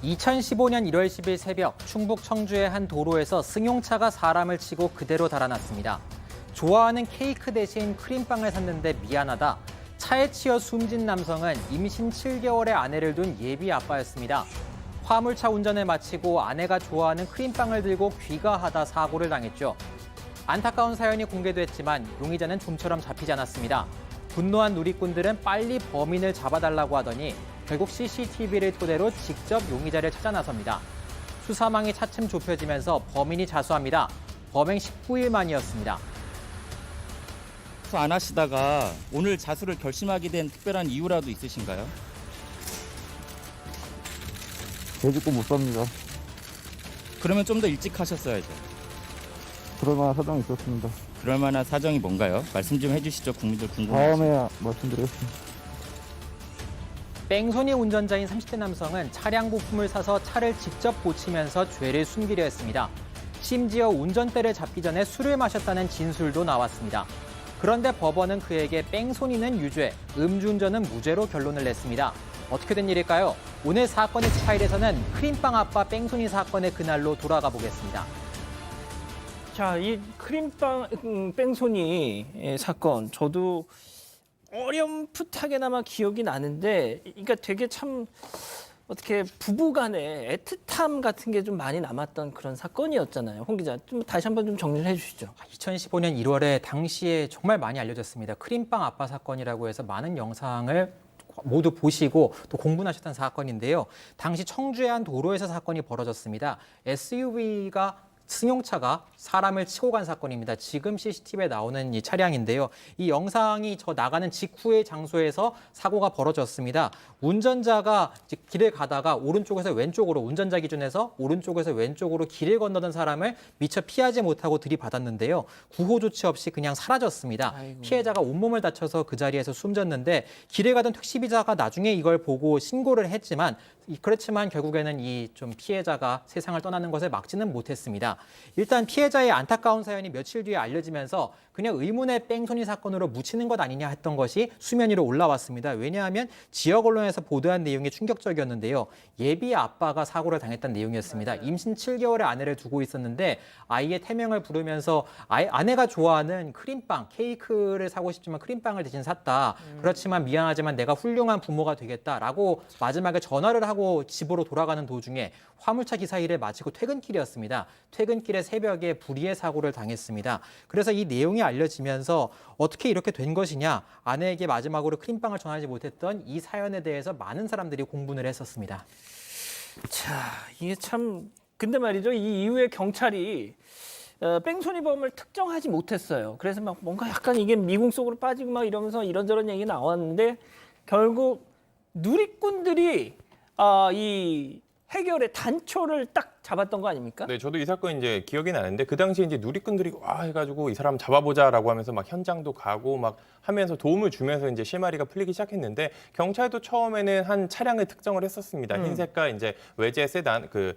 2015년 1월 10일 새벽 충북 청주의 한 도로에서 승용차가 사람을 치고 그대로 달아났습니다. 좋아하는 케이크 대신 크림빵을 샀는데 미안하다. 차에 치여 숨진 남성은 임신 7개월의 아내를 둔 예비 아빠였습니다. 화물차 운전을 마치고 아내가 좋아하는 크림빵을 들고 귀가하다 사고를 당했죠. 안타까운 사연이 공개됐지만 용의자는 좀처럼 잡히지 않았습니다. 분노한 누리꾼들은 빨리 범인을 잡아달라고 하더니 결국 CCTV를 토대로 직접 용의자를 찾아 나섭니다. 수사망이 차츰 좁혀지면서 범인이 자수합니다. 범행 19일 만이었습니다. 자수 안 하시다가 오늘 자수를 결심하게 된 특별한 이유라도 있으신가요? 개 죽고 못 삽니다. 그러면 좀 더 일찍 하셨어야죠. 그럴 만한 사정이 있었습니다. 그럴 만한 사정이 뭔가요? 말씀 좀 해주시죠. 국민들 궁금해요. 다음에 말씀드리겠습니다. 뺑소니 운전자인 30대 남성은 차량 부품을 사서 차를 직접 고치면서 죄를 숨기려 했습니다. 심지어 운전대를 잡기 전에 술을 마셨다는 진술도 나왔습니다. 그런데 법원은 그에게 뺑소니는 유죄, 음주운전은 무죄로 결론을 냈습니다. 어떻게 된 일일까요? 오늘 사건의 파일에서는 크림빵 아빠 뺑소니 사건의 그날로 돌아가 보겠습니다. 자, 이 크림빵 뺑소니 사건 저도 어렴풋하게나마 기억이 나는데, 그러니까 되게 참 어떻게 부부간의 애틋함 같은 게 좀 많이 남았던 그런 사건이었잖아요. 홍 기자, 좀 다시 한번 좀 정리를 해주시죠. 2015년 1월에 당시에 정말 많이 알려졌습니다. 크림빵 아빠 사건이라고 해서 많은 영상을 모두 보시고 또 공분하셨던 사건인데요. 당시 청주의 한 도로에서 사건이 벌어졌습니다. SUV가 승용차가 사람을 치고 간 사건입니다. 지금 CCTV에 나오는 이 차량인데요. 이 영상이 저 나가는 직후의 장소에서 사고가 벌어졌습니다. 운전자가 길을 가다가 오른쪽에서 왼쪽으로, 운전자 기준에서 오른쪽에서 왼쪽으로 길을 건너던 사람을 미처 피하지 못하고 들이받았는데요. 구호 조치 없이 그냥 사라졌습니다. 아이고. 피해자가 온몸을 다쳐서 그 자리에서 숨졌는데 길을 가던 택시기사가 나중에 이걸 보고 신고를 했지만 그렇지만 결국에는 이 좀 피해자가 세상을 떠나는 것을 막지는 못했습니다. 일단 피해자의 안타까운 사연이 며칠 뒤에 알려지면서 그냥 의문의 뺑소니 사건으로 묻히는 것 아니냐 했던 것이 수면 위로 올라왔습니다. 왜냐하면 지역 언론에서 보도한 내용이 충격적이었는데요. 예비 아빠가 사고를 당했다는 내용이었습니다. 임신 7개월의 아내를 두고 있었는데 아이의 태명을 부르면서 아내가 좋아하는 크림빵, 케이크를 사고 싶지만 크림빵을 대신 샀다. 그렇지만 미안하지만 내가 훌륭한 부모가 되겠다라고 마지막에 전화를 하고 집으로 돌아가는 도중에 화물차 기사 일을 마치고 퇴근길이었습니다. 퇴근길에 새벽에 불의의 사고를 당했습니다. 그래서 이 내용이 알려지면서 어떻게 이렇게 된 것이냐, 아내에게 마지막으로 크림빵을 전하지 못했던 이 사연에 대해서 많은 사람들이 공분을 했었습니다. 자, 이게 참, 근데 말이죠. 이 이후에 경찰이 뺑소니범을 특정하지 못했어요. 그래서 막 뭔가 약간 이게 미궁 속으로 빠지고 막 이러면서 이런저런 얘기 나왔는데, 결국 누리꾼들이 이 해결의 단초를 딱 잡았던 거 아닙니까? 네, 저도 이 사건 이제 기억이 나는데 그 당시에 이제 누리꾼들이 와 해가지고 이 사람 잡아보자라고 하면서 막 현장도 가고 막 하면서 도움을 주면서 이제 실마리가 풀리기 시작했는데 경찰도 처음에는 한 차량을 특정을 했었습니다. 흰색깔 이제 외제 세단 그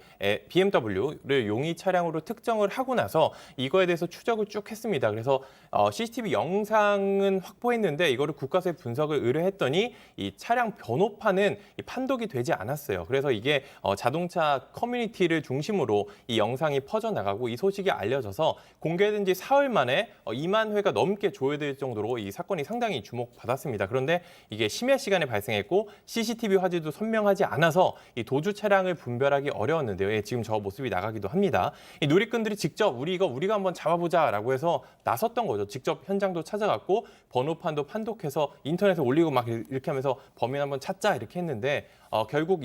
BMW를 용의 차량으로 특정을 하고 나서 이거에 대해서 추적을 쭉 했습니다. 그래서 CCTV 영상은 확보했는데 이거를 국가수에 분석을 의뢰했더니 이 차량 번호판은 이 판독이 되지 않았어요. 그래서 이게 자동차 커뮤니티를 중심으로 이 영상이 퍼져나가고 이 소식이 알려져서 공개된 지 사흘 만에 2만 회가 넘게 조회될 정도로 이 사건이 상당히 주목받았습니다. 그런데 이게 심야 시간에 발생했고 CCTV 화질도 선명하지 않아서 이 도주 차량을 분별하기 어려웠는데요. 예, 지금 저 모습이 나가기도 합니다. 이 누리꾼들이 직접 우리가 한번 잡아보자라고 해서 나섰던 거죠. 직접 현장도 찾아갔고 번호판도 판독해서 인터넷에 올리고 막 이렇게 하면서 범인 한번 찾자 이렇게 했는데 결국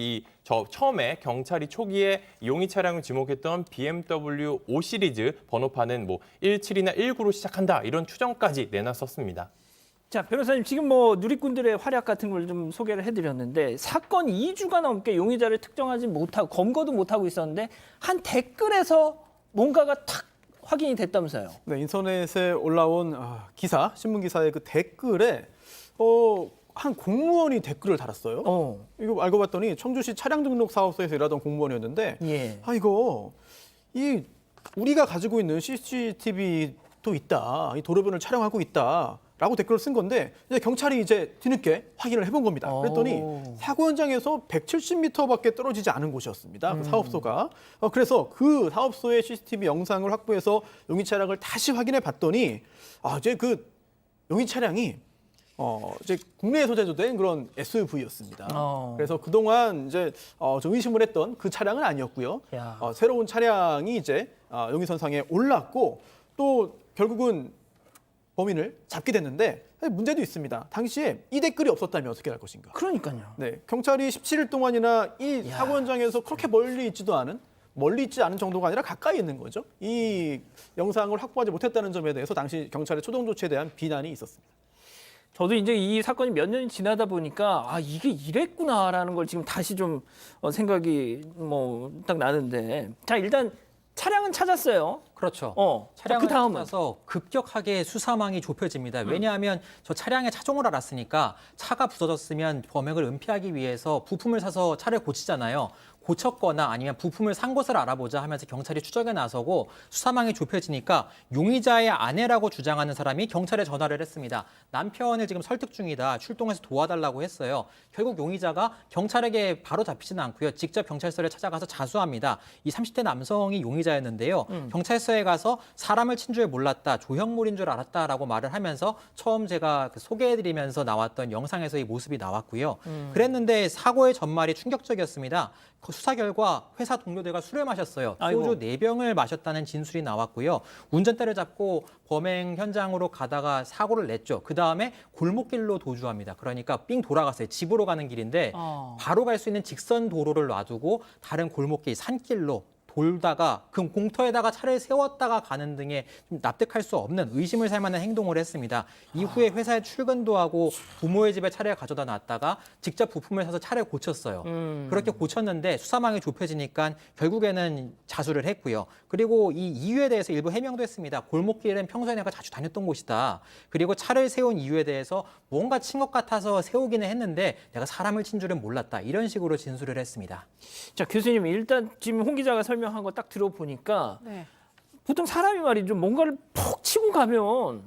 처음에 경찰이 초기에 용의 차량을 지목했던 BMW 5 시리즈 번호판은 뭐 17이나 19로 시작한다 이런 추정까지 내놨었습니다. 자, 변호사님, 지금 뭐 누리꾼들의 활약 같은 걸 좀 소개를 해드렸는데, 사건 2주가 넘게 용의자를 특정하지 못하고 검거도 못하고 있었는데 한 댓글에서 뭔가가 탁 확인이 됐다면서요. 네, 인터넷에 올라온 기사, 신문 기사의 그 댓글에 한 공무원이 댓글을 달았어요. 이거 알고 봤더니 청주시 차량 등록 사업소에서 일하던 공무원이었는데, 예. 우리가 가지고 있는 CCTV도 있다, 이 도로변을 촬영하고 있다. 라고 댓글을 쓴 건데 이제 경찰이 이제 뒤늦게 확인을 해본 겁니다. 그랬더니 사고 현장에서 170m밖에 떨어지지 않은 곳이었습니다. 그 사업소가. 그래서 그 사업소의 CCTV 영상을 확보해서 용의 차량을 다시 확인해 봤더니 이제 그 용의 차량이 이제 국내에 소재된 그런 SUV였습니다. 그래서 그동안 이제 좀 의심을 했던 그 차량은 아니었고요. 새로운 차량이 이제 용의선상에 올랐고 또 결국은 범인을 잡게 됐는데 문제도 있습니다. 당시에 이 댓글이 없었다면 어떻게 할 것인가? 그러니까요. 네, 경찰이 17일 동안이나 이 사고 현장에서 그렇게 멀리 있지 않은 정도가 아니라 가까이 있는 거죠. 이 영상을 확보하지 못했다는 점에 대해서 당시 경찰의 초동 조치에 대한 비난이 있었습니다. 저도 이제 이 사건이 몇 년이 지나다 보니까 이게 이랬구나라는 걸 지금 다시 좀 생각이 딱 나는데 자 일단 차량은 찾았어요. 그렇죠. 그 차량을 다음은 찾아서 급격하게 수사망이 좁혀집니다. 왜냐하면 저 차량의 차종을 알았으니까 차가 부서졌으면 범행을 은폐하기 위해서 부품을 사서 차를 고치잖아요. 고쳤거나 아니면 부품을 산 곳을 알아보자 하면서 경찰이 추적에 나서고 수사망이 좁혀지니까 용의자의 아내라고 주장하는 사람이 경찰에 전화를 했습니다. 남편을 지금 설득 중이다. 출동해서 도와달라고 했어요. 결국 용의자가 경찰에게 바로 잡히지는 않고요. 직접 경찰서를 찾아가서 자수합니다. 이 30대 남성이 용의자였는데요. 경찰서에 가서 사람을 친 줄 몰랐다. 조형물인 줄 알았다라고 말을 하면서 처음 제가 소개해드리면서 나왔던 영상에서의 모습이 나왔고요. 그랬는데 사고의 전말이 충격적이었습니다. 그 수사 결과 회사 동료들과 술을 마셨어요. 소주 4병을 마셨다는 진술이 나왔고요. 운전대를 잡고 범행 현장으로 가다가 사고를 냈죠. 그다음에 골목길로 도주합니다. 그러니까 삥 돌아갔어요. 집으로 가는 길인데 바로 갈 수 있는 직선 도로를 놔두고 다른 골목길, 산길로 돌다가 그 공터에다가 차를 세웠다가 가는 등의 좀 납득할 수 없는 의심을 살 만한 행동을 했습니다. 이후에 회사에 출근도 하고 부모의 집에 차를 가져다 놨다가 직접 부품을 사서 차를 고쳤어요. 그렇게 고쳤는데 수사망이 좁혀지니까 결국에는 자수를 했고요. 그리고 이 이유에 대해서 일부 해명도 했습니다. 골목길은 평소에 내가 자주 다녔던 곳이다. 그리고 차를 세운 이유에 대해서 뭔가 친 것 같아서 세우기는 했는데 내가 사람을 친 줄은 몰랐다. 이런 식으로 진술을 했습니다. 자 교수님 일단 지금 홍 기자가 설명한 거 딱 들어보니까 보통 사람이 말이죠 뭔가를 푹 치고 가면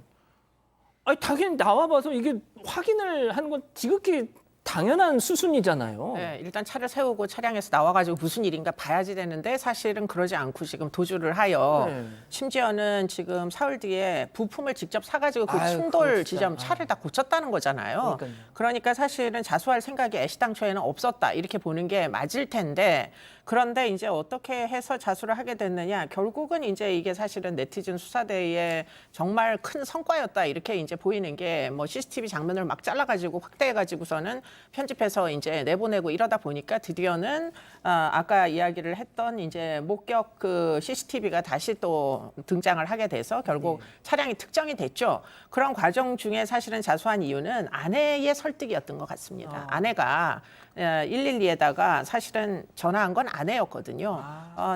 당연히 나와봐서 이게 확인을 하는 건 지극히 당연한 수순이잖아요. 네, 일단 차를 세우고 차량에서 나와가지고 무슨 일인가 봐야지 되는데 사실은 그러지 않고 지금 도주를 하여 심지어는 지금 사흘 뒤에 부품을 직접 사가지고 그 충돌 지점 차를 다 고쳤다는 거잖아요. 그러니까 사실은 자수할 생각이 애시당초에는 없었다 이렇게 보는 게 맞을 텐데 그런데 이제 어떻게 해서 자수를 하게 됐느냐 결국은 이제 이게 사실은 네티즌 수사대의 정말 큰 성과였다 이렇게 이제 보이는 게 뭐 CCTV 장면을 막 잘라가지고 확대해가지고서는 편집해서 이제 내보내고 이러다 보니까 드디어는 아까 이야기를 했던 이제 목격 그 CCTV가 다시 또 등장을 하게 돼서 결국 차량이 특정이 됐죠. 그런 과정 중에 사실은 자수한 이유는 아내의 설득이었던 것 같습니다. 아내가 112에다가 사실은 전화한 건 아내였거든요.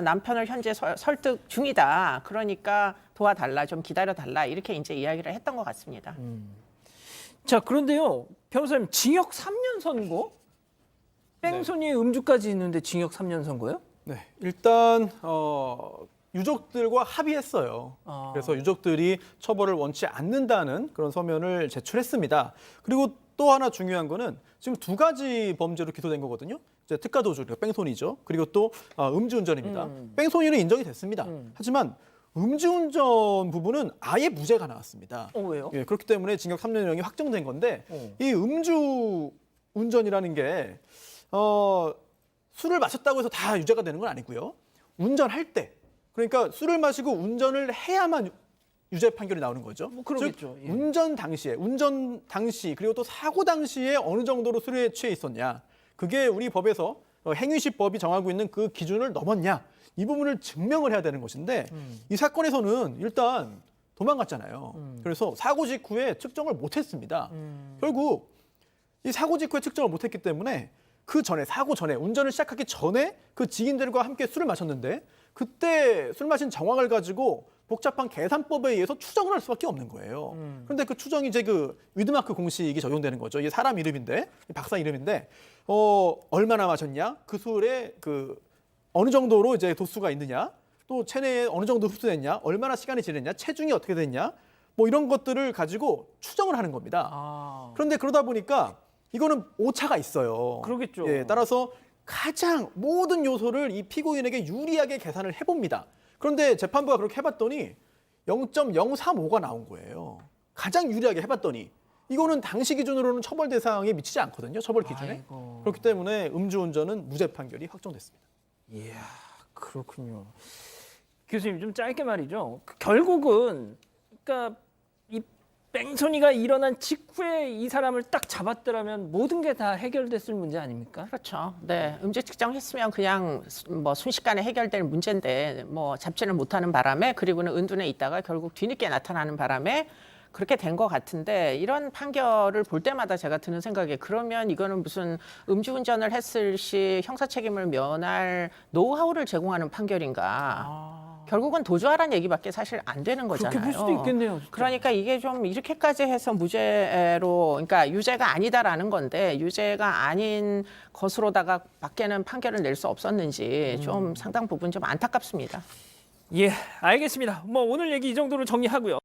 남편을 현재 설득 중이다. 그러니까 도와달라, 좀 기다려달라 이렇게 이제 이야기를 했던 것 같습니다. 자 그런데요 변호사님 징역 3년 선고? 뺑소니 음주까지 있는데 징역 3년 선고요? 네, 일단 유족들과 합의했어요. 그래서 유족들이 처벌을 원치 않는다는 그런 서면을 제출했습니다. 그리고 또 하나 중요한 거는 지금 2가지 범죄로 기소된 거거든요. 이제 특가 도주, 그러니까 뺑소니죠. 그리고 또 음주운전입니다. 뺑소니는 인정이 됐습니다. 하지만 음주운전 부분은 아예 무죄가 나왔습니다. 왜요? 예, 그렇기 때문에 징역 3년형이 확정된 건데 이 음주운전이라는 게 술을 마셨다고 해서 다 유죄가 되는 건 아니고요. 운전할 때 그러니까 술을 마시고 운전을 해야만 유죄 판결이 나오는 거죠. 그러겠죠. 즉 운전 당시 그리고 또 사고 당시에 어느 정도로 술에 취해 있었냐. 그게 우리 법에서 행위시법이 정하고 있는 그 기준을 넘었냐. 이 부분을 증명을 해야 되는 것인데 이 사건에서는 일단 도망갔잖아요. 그래서 사고 직후에 측정을 못했습니다. 결국 이 사고 직후에 측정을 못했기 때문에 그 전에 사고 전에 운전을 시작하기 전에 그 지인들과 함께 술을 마셨는데 그때 술 마신 정황을 가지고 복잡한 계산법에 의해서 추정을 할 수밖에 없는 거예요. 그런데 그 추정이 이제 그 위드마크 공식이 적용되는 거죠. 이게 사람 이름인데 박사 이름인데 얼마나 마셨냐, 그 술에 그 어느 정도로 이제 도수가 있느냐, 또 체내에 어느 정도 흡수됐냐, 얼마나 시간이 지났냐, 체중이 어떻게 됐냐, 뭐 이런 것들을 가지고 추정을 하는 겁니다. 아, 그런데 그러다 보니까 이거는 오차가 있어요. 그러겠죠. 예, 따라서 가장 모든 요소를 이 피고인에게 유리하게 계산을 해봅니다. 그런데 재판부가 그렇게 해봤더니 0.035가 나온 거예요. 가장 유리하게 해봤더니 이거는 당시 기준으로는 처벌 대상에 미치지 않거든요. 처벌 기준에. 아이고. 그렇기 때문에 음주운전은 무죄 판결이 확정됐습니다. 이야, 그렇군요. 교수님 좀 짧게 말이죠. 결국은 그러니까 이 뺑소니가 일어난 직후에 이 사람을 딱 잡았더라면 모든 게 다 해결됐을 문제 아닙니까? 그렇죠. 네, 음주 측정했으면 그냥 뭐 순식간에 해결될 문제인데 뭐 잡지를 못하는 바람에 그리고는 은둔해 있다가 결국 뒤늦게 나타나는 바람에 그렇게 된 것 같은데 이런 판결을 볼 때마다 제가 드는 생각이 그러면 이거는 무슨 음주운전을 했을 시 형사 책임을 면할 노하우를 제공하는 판결인가? 결국은 도주하라는 얘기밖에 사실 안 되는 거잖아요. 그렇게 볼 수도 있겠네요. 진짜. 그러니까 이게 좀 이렇게까지 해서 무죄로, 그러니까 유죄가 아니다라는 건데 유죄가 아닌 것으로다가 밖에는 판결을 낼 수 없었는지 좀 상당 부분 좀 안타깝습니다. 예, 알겠습니다. 뭐 오늘 얘기 이 정도로 정리하고요.